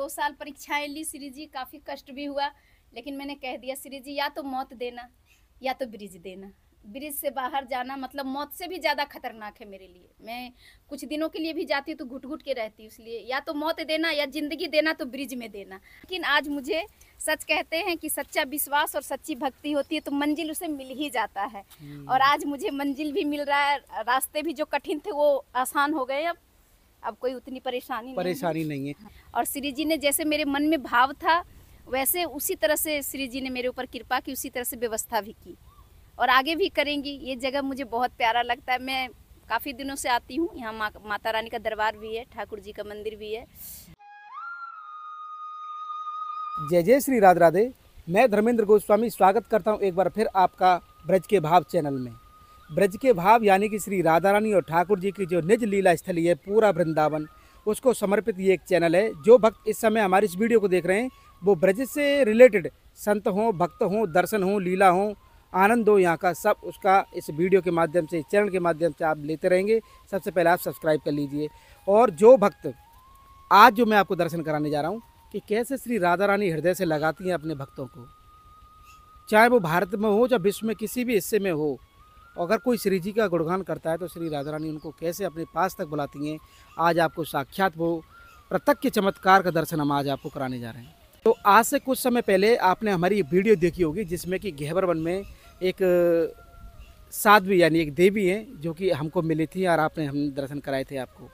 2 साल परीक्षाएं ली श्री जी, काफ़ी कष्ट भी हुआ, लेकिन मैंने कह दिया श्री जी या तो मौत देना या तो ब्रिज देना। ब्रिज से बाहर जाना मतलब मौत से भी ज़्यादा खतरनाक है मेरे लिए। मैं कुछ दिनों के लिए भी जाती हूँ तो घुट घुट के रहती हूँ, इसलिए या तो मौत देना या ज़िंदगी देना तो ब्रिज में देना। लेकिन आज मुझे सच कहते हैं कि सच्चा विश्वास और सच्ची भक्ति होती है तो मंजिल उसे मिल ही जाता है। और आज मुझे मंजिल भी मिल रहा है, रास्ते भी जो कठिन थे वो आसान हो गए। अब कोई उतनी परेशानी नहीं है। और श्री जी ने जैसे मेरे मन में भाव था वैसे उसी तरह से श्री जी ने मेरे ऊपर कृपा की, उसी तरह से व्यवस्था भी की और आगे भी करेंगी। ये जगह मुझे बहुत प्यारा लगता है, मैं काफ़ी दिनों से आती हूँ यहाँ। माता रानी का दरबार भी है, ठाकुर जी का मंदिर भी है। जय जय श्री राधे राधे। मैं धर्मेंद्र गोस्वामी स्वागत करता हूँ एक बार फिर आपका ब्रज के भाव चैनल में। ब्रज के भाव यानी कि श्री राधा रानी और ठाकुर जी की जो निज लीला स्थली है पूरा वृंदावन, उसको समर्पित ये एक चैनल है। जो भक्त इस समय हमारी इस वीडियो को देख रहे हैं वो ब्रज से रिलेटेड संत हों, भक्त हों, दर्शन हों, लीला हों, आनंद हो यहाँ का, सब उसका इस वीडियो के माध्यम से, चैनल के माध्यम से आप लेते रहेंगे। सबसे पहले आप सब्सक्राइब कर लीजिए। और जो भक्त आज जो मैं आपको दर्शन कराने जा रहा हूँ कि कैसे श्री राधा रानी हृदय से लगाती हैं अपने भक्तों को, चाहे वो भारत में हो चाहे विश्व में किसी भी हिस्से में हो। अगर कोई श्री जी का गुणगान करता है तो श्री राधा रानी उनको कैसे अपने पास तक बुलाती हैं, आज आपको साक्षात वो प्रत्यक्ष चमत्कार का दर्शन हम आज आपको कराने जा रहे हैं। तो आज से कुछ समय पहले आपने हमारी ये वीडियो देखी होगी जिसमें कि घेवर वन में एक साध्वी यानी एक देवी हैं जो कि हमको मिली थी और आपने हम दर्शन कराए थे आपको।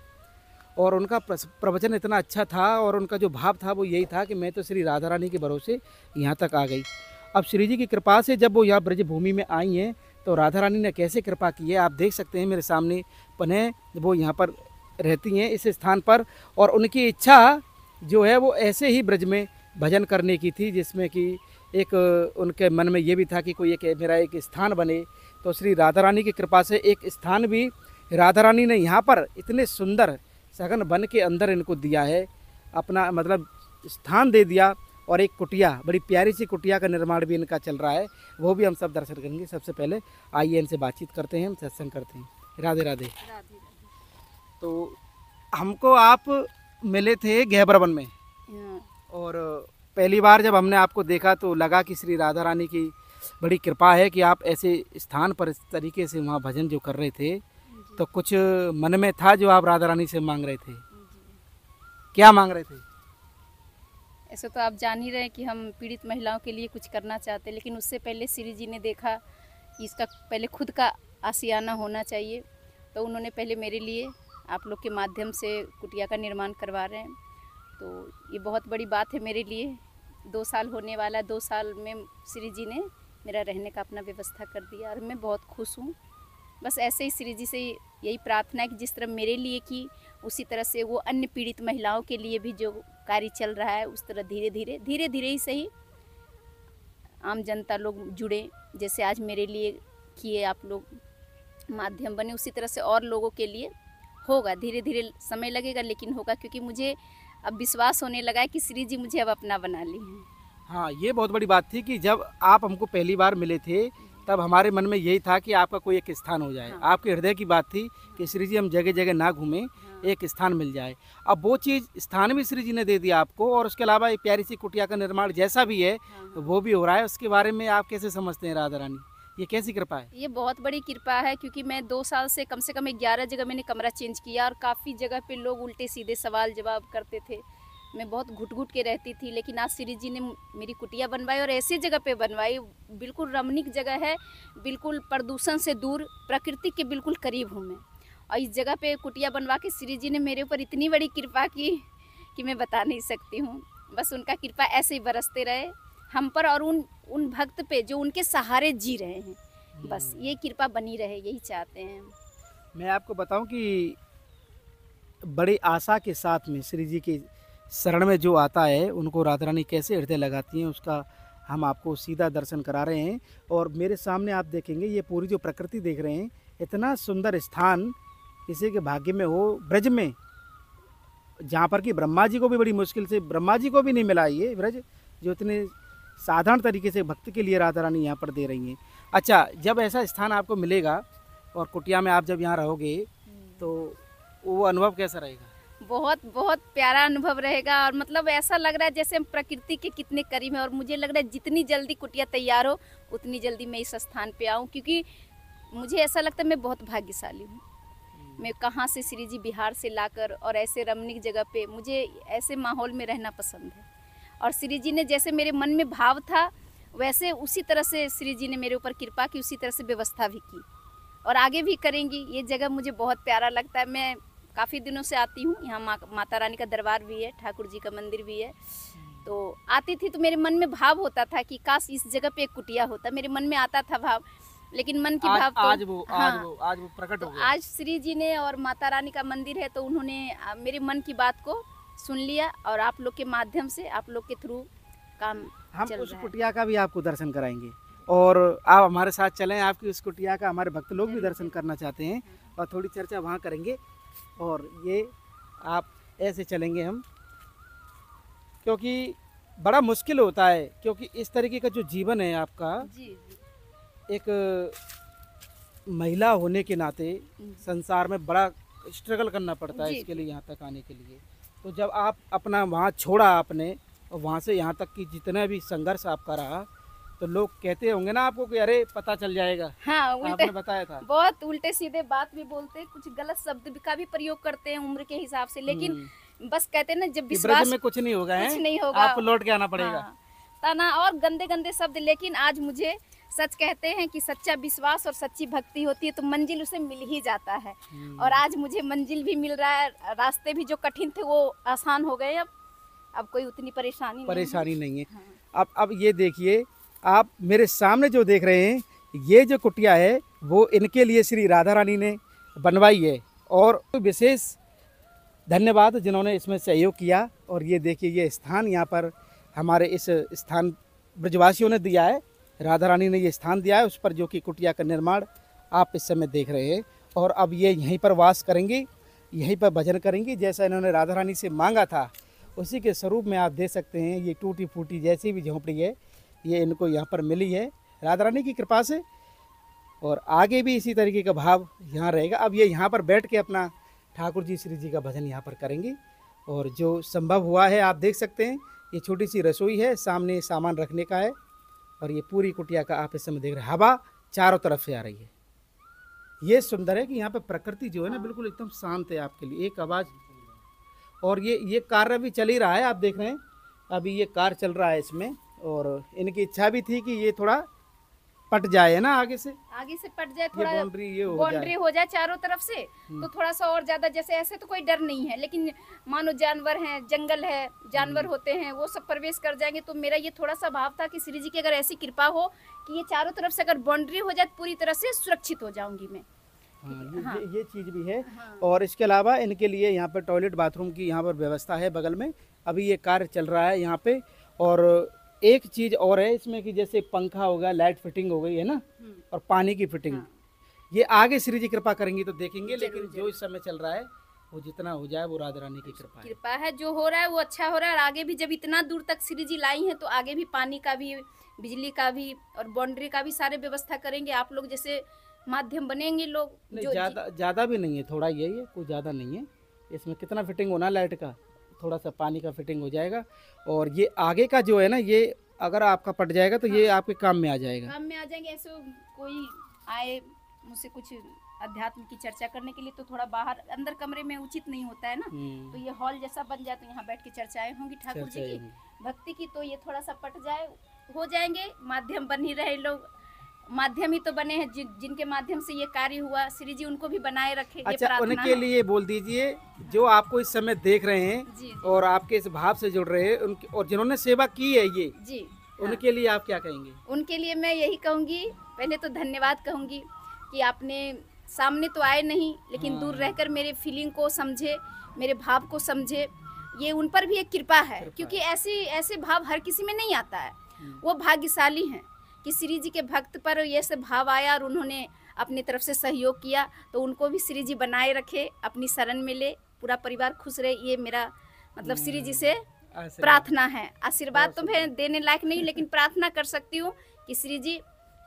और उनका प्रवचन इतना अच्छा था और उनका जो भाव था वो यही था कि मैं तो श्री राधा रानी के भरोसे यहाँ तक आ गई। अब श्री जी की कृपा से जब वो यहाँ ब्रज भूमि में आई हैं तो राधा रानी ने कैसे कृपा की है आप देख सकते हैं मेरे सामने। पुनः वो यहाँ पर रहती हैं इस स्थान पर और उनकी इच्छा जो है वो ऐसे ही ब्रज में भजन करने की थी, जिसमें कि एक उनके मन में ये भी था कि कोई एक मेरा एक स्थान बने। तो श्री राधा रानी की कृपा से एक स्थान भी राधा रानी ने यहाँ पर इतने सुंदर सघन वन के अंदर इनको दिया है, अपना मतलब स्थान दे दिया। और एक कुटिया, बड़ी प्यारी सी कुटिया का निर्माण भी इनका चल रहा है, वो भी हम सब दर्शन करेंगे। सबसे पहले आइए इनसे बातचीत करते हैं, हम सत्संग करते हैं। राधे राधे। तो हमको आप मिले थे घेवर वन में और पहली बार जब हमने आपको देखा तो लगा कि श्री राधा रानी की बड़ी कृपा है कि आप ऐसे स्थान पर इस तरीके से वहाँ भजन जो कर रहे थे। तो कुछ मन में था जो आप राधा रानी से मांग रहे थे, क्या मांग रहे थे? ऐसे तो आप जान ही रहे हैं कि हम पीड़ित महिलाओं के लिए कुछ करना चाहते हैं, लेकिन उससे पहले श्री जी ने देखा कि इसका पहले खुद का आशियाना होना चाहिए, तो उन्होंने पहले मेरे लिए आप लोग के माध्यम से कुटिया का निर्माण करवा रहे हैं। तो ये बहुत बड़ी बात है मेरे लिए। 2 साल होने वाला, 2 साल में श्री जी ने मेरा रहने का अपना व्यवस्था कर दिया और मैं बहुत खुश हूँ। बस ऐसे ही श्री जी से यही प्रार्थना है कि जिस तरह मेरे लिए की उसी तरह से वो अन्य पीड़ित महिलाओं के लिए भी जो कार्य चल रहा है उस तरह धीरे धीरे ही सही आम जनता लोग जुड़े, जैसे आज मेरे लिए किए आप लोग, माध्यम बने, उसी तरह से और लोगों के लिए होगा। धीरे धीरे समय लगेगा लेकिन होगा, क्योंकि मुझे अब विश्वास होने लगा है कि श्री जी मुझे अब अपना बना ली हैं। हाँ, ये बहुत बड़ी बात थी कि जब आप हमको पहली बार मिले थे तब हमारे मन में यही था कि आपका कोई एक स्थान हो जाए। हाँ। आपके हृदय की बात थी कि श्री जी हम जगह जगह ना घूमें, हाँ। एक स्थान मिल जाए। अब वो चीज़ स्थान भी श्री जी ने दे दिया आपको और उसके अलावा एक प्यारी सी कुटिया का निर्माण जैसा भी है, हाँ। वो भी हो रहा है। उसके बारे में आप कैसे समझते हैं राधा रानी, ये कैसी कृपा है? ये बहुत बड़ी कृपा है, क्योंकि मैं 2 साल से कम 11 जगह मैंने कमरा चेंज किया और काफ़ी जगह पे लोग उल्टे सीधे सवाल जवाब करते थे। मैं बहुत घुट घुट के रहती थी, लेकिन आज श्री जी ने मेरी कुटिया बनवाई और ऐसी जगह पे बनवाई, बिल्कुल रमणीक जगह है, बिल्कुल प्रदूषण से दूर, प्रकृति के बिल्कुल करीब हूँ मैं। और इस जगह पे कुटिया बनवा के श्री जी ने मेरे ऊपर इतनी बड़ी कृपा की कि मैं बता नहीं सकती हूँ। बस उनका कृपा ऐसे ही बरसते रहे हम पर और उन भक्त पे जो उनके सहारे जी रहे हैं, बस ये कृपा बनी रहे, यही चाहते हैं। मैं आपको बताऊं कि बड़ी आशा के साथ में श्री जी की शरण में जो आता है उनको राधा रानी कैसे हृदय लगाती हैं उसका हम आपको सीधा दर्शन करा रहे हैं। और मेरे सामने आप देखेंगे ये पूरी जो प्रकृति देख रहे हैं, इतना सुंदर स्थान किसी के भाग्य में हो ब्रज में, जहाँ पर कि ब्रह्मा जी को भी बड़ी मुश्किल से, ब्रह्मा जी को भी नहीं मिला ये ब्रज, जो इतने साधारण तरीके से भक्त के लिए राधा रानी यहाँ पर दे रही हैं। अच्छा, जब ऐसा स्थान आपको मिलेगा और कुटिया में आप जब यहाँ रहोगे तो वो अनुभव कैसा रहेगा? बहुत बहुत प्यारा अनुभव रहेगा। और मतलब ऐसा लग रहा है जैसे हम प्रकृति के कितने करीब हैं। और मुझे लग रहा है जितनी जल्दी कुटिया तैयार हो उतनी जल्दी मैं इस स्थान पे आऊँ, क्योंकि मुझे ऐसा लगता है मैं बहुत भाग्यशाली हूँ। मैं कहाँ से श्री जी बिहार से लाकर और ऐसे रमणीक जगह पे, मुझे ऐसे माहौल में रहना पसंद है। और श्री जी ने जैसे मेरे मन में भाव था वैसे उसी तरह से श्री जी ने मेरे ऊपर कृपा की, उसी तरह से व्यवस्था भी की और आगे भी करेंगी। ये जगह मुझे बहुत प्यारा लगता है। मैं काफ़ी दिनों से आती हूँ यहाँ। माता रानी का दरबार भी है, ठाकुर जी का मंदिर भी है। तो आती थी तो मेरे मन में भाव होता था कि काश इस जगह पे एक कुटिया होता। मेरे मन में आता था भाव, लेकिन मन की भाव तो आज वो प्रकट हो गया। आज श्री जी ने और माता रानी का मंदिर है तो उन्होंने मेरे मन की बात को सुन लिया और आप लोग के माध्यम से, आप लोग के थ्रू काम हम चल उस रहा है। कुटिया का भी आपको दर्शन कराएंगे और आप हमारे साथ चलें। आपकी उस कुटिया का हमारे भक्त लोग भी दर्शन करना चाहते हैं और थोड़ी चर्चा वहाँ करेंगे। और ये आप ऐसे चलेंगे हम, क्योंकि बड़ा मुश्किल होता है, क्योंकि इस तरीके का जो जीवन है आपका, जी जी एक महिला होने के नाते संसार में बड़ा स्ट्रगल करना पड़ता है जी, इसके लिए, यहाँ तक आने के लिए। तो जब आप अपना वहाँ छोड़ा आपने और वहाँ से यहाँ तक की जितना भी संघर्ष आपका रहा, तो लोग कहते होंगे ना आपको कि अरे पता चल जाएगा। हाँ, उल्टे आपने बताया था। बहुत उल्टे सीधे बात भी बोलते, कुछ गलत शब्द का भी प्रयोग करते हैं उम्र के हिसाब से, लेकिन बस कहते हैं ना जब कि ब्रज विश्वास में कुछ नहीं होगा, कुछ है? नहीं होगा, आपको लौट के आना पड़ेगा। हाँ, तना और गंदे गंदे शब्द। लेकिन आज मुझे सच कहते हैं कि सच्चा विश्वास और सच्ची भक्ति होती है तो मंजिल उसे मिल ही जाता है। और आज मुझे मंजिल भी मिल रहा है, रास्ते भी जो कठिन थे वो आसान हो गए। अब कोई उतनी परेशानी नहीं है। हाँ। अब ये देखिए, आप मेरे सामने जो देख रहे हैं, ये जो कुटिया है वो इनके लिए श्री राधा रानी ने बनवाई है। और विशेष धन्यवाद जिन्होंने इसमें सहयोग किया। और ये देखिए, ये स्थान यहाँ पर हमारे इस स्थान ब्रजवासियों ने दिया है, राधा रानी ने ये स्थान दिया है उस पर, जो कि कुटिया का निर्माण आप इस समय देख रहे हैं। और अब ये यहीं पर वास करेंगी, यहीं पर भजन करेंगी, जैसा इन्होंने राधा रानी से मांगा था उसी के स्वरूप में आप देख सकते हैं। ये टूटी फूटी जैसी भी झोंपड़ी है ये इनको यहाँ पर मिली है राधा रानी की कृपा से। और आगे भी इसी तरीके का भाव यहाँ रहेगा। अब ये यहाँ पर बैठ के अपना ठाकुर जी श्री जी का भजन यहाँ पर करेंगी। और जो संभव हुआ है आप देख सकते हैं, ये छोटी सी रसोई है, सामने सामान रखने का है। और ये पूरी कुटिया का आप इस समय देख रहे हैं, हवा चारों तरफ से आ रही है। ये सुंदर है कि यहाँ पे प्रकृति जो है ना बिल्कुल एकदम शांत है आपके लिए, एक आवाज़। और ये कार्य भी चल ही रहा है, आप देख रहे हैं अभी ये कार्य चल रहा है इसमें। और इनकी इच्छा भी थी कि ये थोड़ा पट जाए, है ना, आगे से पट जाए, थोड़ा बाउंड्री हो जाए चारों तरफ से, तो थोड़ा सा और ज्यादा, जैसे ऐसे तो कोई डर नहीं है, लेकिन मानो जानवर हैं, जंगल है, जानवर होते हैं, वो सब प्रवेश कर जाएंगे। तो मेरा ये थोड़ा सा भाव था कि श्री जी की अगर ऐसी कृपा हो कि ये चारों तरफ से अगर बाउंड्री हो जाए पूरी तरह से सुरक्षित हो जाऊंगी मैं। हाँ, ये चीज़ भी है। हाँ। और इसके अलावा इनके लिए यहाँ पर टॉयलेट बाथरूम की यहाँ पर व्यवस्था है बगल में। अभी ये कार्य चल रहा है यहाँ पे। और एक चीज़ और है इसमें कि जैसे पंखा हो गया, लाइट फिटिंग हो गई है ना, और पानी की फिटिंग। हाँ। ये आगे श्री जी कृपा करेंगी तो देखेंगे, लेकिन जो इस समय चल रहा है वो जितना हो जाए वो राधा रानी की कृपा है। जो हो रहा है वो अच्छा हो रहा है। और आगे भी जब इतना दूर तक श्री जी लाई हैं तो आगे भी पानी का भी, बिजली का भी और बाउंड्री का भी सारे व्यवस्था करेंगे। आप लोग जैसे माध्यम बनेंगे लोग। जो ज़्यादा भी नहीं है, थोड़ा ये कोई ज़्यादा नहीं है। इसमें कितना फिटिंग होना लाइट का, थोड़ा सा पानी का फिटिंग हो जाएगा। और ये आगे का जो है ना, ये अगर आपका पट जाएगा तो ये आपके काम में आ जाएगा। काम में आ जाएंगे। ऐसे कोई आए मुझसे कुछ अध्यात्म की चर्चा करने के लिए तो थोड़ा बाहर, अंदर कमरे में उचित नहीं होता है ना, तो ये हॉल जैसा बन जाए तो यहाँ बैठ के चर्चाएं होंगी ठाकुर जी की भक्ति की। तो ये थोड़ा सा पट जाए, हो जाएंगे। माध्यम बन ही रहे लोग, माध्यम ही तो बने हैं जिनके माध्यम से ये कार्य हुआ। श्री जी उनको भी बनाए रखे। अच्छा, उनके लिए बोल दीजिए जो आपको इस समय देख रहे हैं और आपके इस भाव से जुड़ रहे हैं, और जिन्होंने सेवा की है ये जी, उनके लिए आप क्या कहेंगे? उनके लिए मैं यही कहूँगी, पहले तो धन्यवाद कहूँगी कि आपने सामने तो आए नहीं, लेकिन दूर रहकर मेरे फीलिंग को समझे, मेरे भाव को समझे। ये उन पर भी एक कृपा है, क्योंकि ऐसे भाव हर किसी में नहीं आता है। वो भाग्यशाली हैं कि श्री जी के भक्त पर ये सब भाव आया और उन्होंने अपनी तरफ से सहयोग किया। तो उनको भी श्री जी बनाए रखे, अपनी शरण में ले, पूरा परिवार खुश रहे। ये मेरा मतलब श्री जी से प्रार्थना है। आशीर्वाद तो मैं देने लायक नहीं, लेकिन प्रार्थना कर सकती हूँ कि श्री जी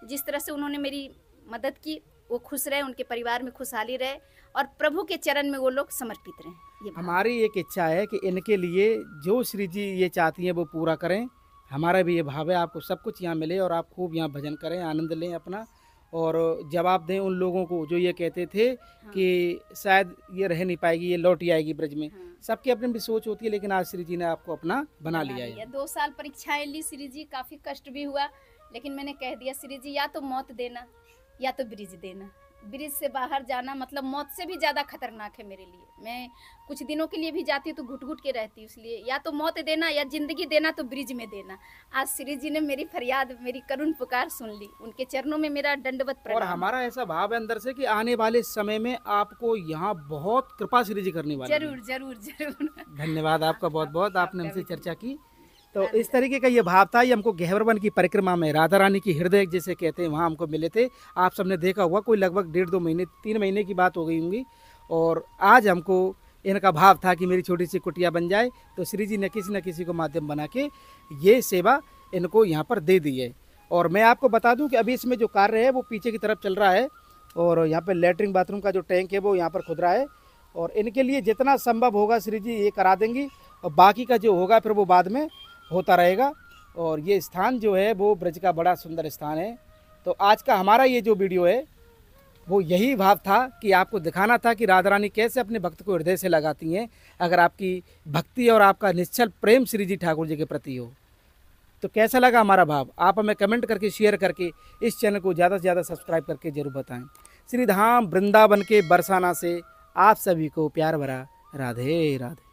जिस तरह से उन्होंने मेरी मदद की वो खुश रहे, उनके परिवार में खुशहाली रहे और प्रभु के चरण में वो लोग समर्पित रहें। ये भाव। हमारी एक इच्छा है कि इनके लिए जो श्री जी ये चाहती हैं वो पूरा करें। हमारा भी ये भाव है आपको सब कुछ यहाँ मिले और आप खूब यहाँ भजन करें, आनंद लें अपना और जवाब दें उन लोगों को जो ये कहते थे कि शायद ये रह नहीं पाएगी, ये लौट ही आएगी ब्रज में। सबकी अपनी भी सोच होती है, लेकिन आज श्री जी ने आपको अपना बना लिया है। 2 साल परीक्षाएं ली श्री जी, काफ़ी कष्ट भी हुआ, लेकिन मैंने कह दिया श्री जी या तो मौत देना या तो ब्रिज देना। ब्रिज से बाहर जाना मतलब मौत से भी ज़्यादा खतरनाक है मेरे लिए। मैं कुछ दिनों के लिए भी जाती हूँ तो घुट घुट के रहती हूँ, इसलिए या तो मौत देना या ज़िंदगी देना तो ब्रिज में देना। आज श्री जी ने मेरी फरियाद, मेरी करुण पुकार सुन ली, उनके चरणों में मेरा दंडवत प्रणाम। और हमारा ऐसा भाव है अंदर से कि आने वाले समय में आपको यहाँ बहुत कृपा श्री जी करने वाले हैं। जरूर जरूर जरूर। धन्यवाद आपका बहुत बहुत, आपने हमसे चर्चा की। तो इस तरीके का ये भाव था। ये हमको गहवर वन की परिक्रमा में राधा रानी की हृदय जिसे कहते हैं वहाँ हमको मिले थे। आप सबने देखा हुआ, कोई लगभग 1.5-2 महीने 3 महीने की बात हो गई होंगी। और आज हमको इनका भाव था कि मेरी छोटी सी कुटिया बन जाए, तो श्री जी ने किसी न किसी को माध्यम बना के ये सेवा इनको यहाँ पर दे दी है। और मैं आपको बता दूँ कि अभी इसमें जो कार्य है वो पीछे की तरफ चल रहा है और यहाँ पर लैट्रिन बाथरूम का जो टैंक है वो यहाँ पर खुद रहा है। और इनके लिए जितना संभव होगा श्री जी ये करा देंगी और बाकी का जो होगा फिर वो बाद में होता रहेगा। और ये स्थान जो है वो ब्रज का बड़ा सुंदर स्थान है। तो आज का हमारा ये जो वीडियो है वो यही भाव था कि आपको दिखाना था कि राधा रानी कैसे अपने भक्त को हृदय से लगाती हैं, अगर आपकी भक्ति और आपका निश्चल प्रेम श्री जी ठाकुर जी के प्रति हो। तो कैसा लगा हमारा भाव, आप हमें कमेंट करके शेयर करके इस चैनल को ज़्यादा से ज़्यादा सब्सक्राइब करके जरूर बताएं। श्री धाम वृंदावन के बरसाना से आप सभी को प्यार भरा राधे राधे।